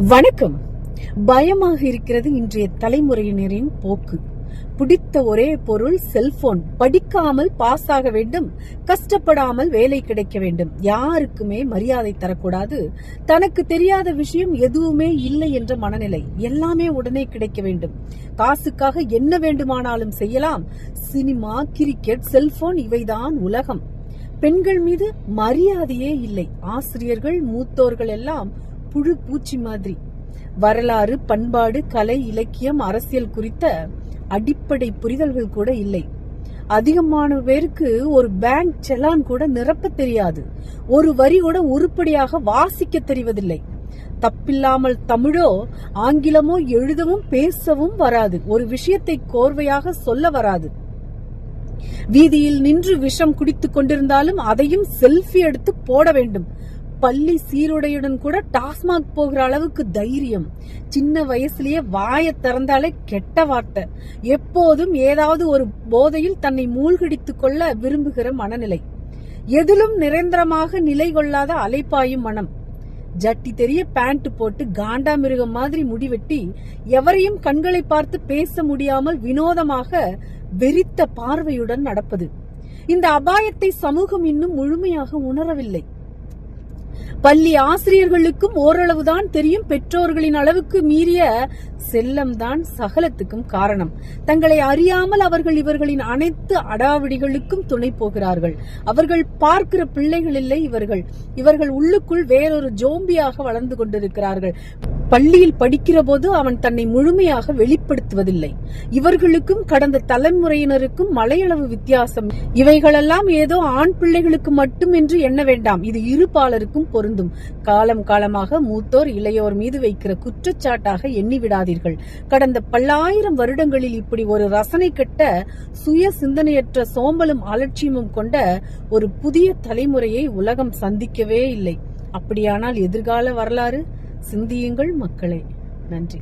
வணக்கம். பயமாக இருக்கிறது இன்றைய தலைமுறையினரின் போக்கு. பிடித்த ஒரே பொருள் செல்போன். படிக்காமல் பாஸ் ஆக வேண்டும், கஷ்டப்படாமல் வேலை கிடைக்க வேண்டும், யாருக்குமே மரியாதை தரக்கூடாது, தனக்கு தெரியாத விஷயம் எதுவுமே இல்லை என்ற மனநிலை, எல்லாமே உடனே கிடைக்க வேண்டும், காசுக்காக என்ன வேண்டுமானாலும் செய்யலாம், சினிமா, கிரிக்கெட், செல்போன் இவைதான் உலகம். பெண்கள் மீது மரியாதையே இல்லை. ஆசிரியர்கள், மூத்தோர்கள் எல்லாம் புழு பூச்சி மாதிரி. வரலாறு, பண்பாடு, கலை, இலக்கியம், அரசியல் குறித்த அடிப்படை புரிதல்கள் கூட இல்லை. அதிகமான பேருக்கு ஒரு பேங்க் செலான் கூட நிரப்ப தெரியாது. ஒரு வரி கூட உருப்படியாக வாசிக்க தெரிவதில்லை. தப்பில்லாமல் தமிழோ ஆங்கிலமோ எழுதவும் பேசவும் வராது. ஒரு விஷயத்தை கோர்வையாக சொல்ல வராது. வீதியில் நின்று விஷம் குடித்துக் கொண்டிருந்தாலும் அதையும் செல்ஃபி எடுத்து போட வேண்டும். பள்ளி சீருடையுடன் கூட டாஸ்மாக் போகிற அளவுக்கு தைரியம். சின்ன வயசுலயே வாயை திறந்தாலே கெட்ட வார்த்தை. எப்போதும் ஏதாவது ஒரு போதையில் தன்னை மூழ்கடித்துக் கொள்ள விரும்புகிற மனநிலை. எதிலும் நிரந்தரமாக நிலை கொள்ளாத அலைப்பாயும் மனம். ஜட்டி தெரிய பேண்ட் போட்டு காண்டாமிருகம் மாதிரி முடிவெட்டி எவரையும் கண்களை பார்த்து பேச முடியாமல் வினோதமாக வெறித்த பார்வையுடன் நடப்பது. இந்த அபாயத்தை சமூகம் இன்னும் முழுமையாக உணரவில்லை. பள்ளி ஆசிரியர்களுக்கும் ஓரளவுதான் தெரியும். பெற்றோர்களின் அளவுக்கு மீறிய செல்லம்தான் சகலத்துக்கும் காரணம். தங்களை அறியாமல் அவர்கள் இவர்களின் அனைத்து அடாவடிகளுக்கும் துணை போகிறார்கள். அவர்கள் பார்க்கிற பிள்ளைகள் இல்லை இவர்கள் உள்ளுக்குள் வேறொரு ஜோம்பியாக வளர்ந்து கொண்டிருக்கிறார்கள். பள்ளியில் படிக்கிற போது அவன் தன்னை முழுமையாக வெளிப்படுத்துவதில்லை. இவர்களுக்கும் கடந்த தலைமுறையினருக்கும் மலையளவு வித்தியாசம். இவைகளெல்லாம் ஏதோ ஆண் பிள்ளைகளுக்கு மட்டும் என்று எண்ண வேண்டாம். இது இருபாலருக்கும் பொருந்தும். காலம் காலமாக மூத்தோர் இளையோர் மீது வைக்கிற குற்றச்சாட்டாக எண்ணிவிடாதீர்கள். கடந்த பல்லாயிரம் வருடங்களில் இப்படி ஒரு ரசனை கெட்ட சுய சிந்தனையற்ற சோம்பலும் அலட்சியமும் கொண்ட ஒரு புதிய தலைமுறையை உலகம் சந்திக்கவே இல்லை. அப்படியானால் எதிர்கால வரலாறு? சிந்தியுங்கள் மக்களே. நன்றி.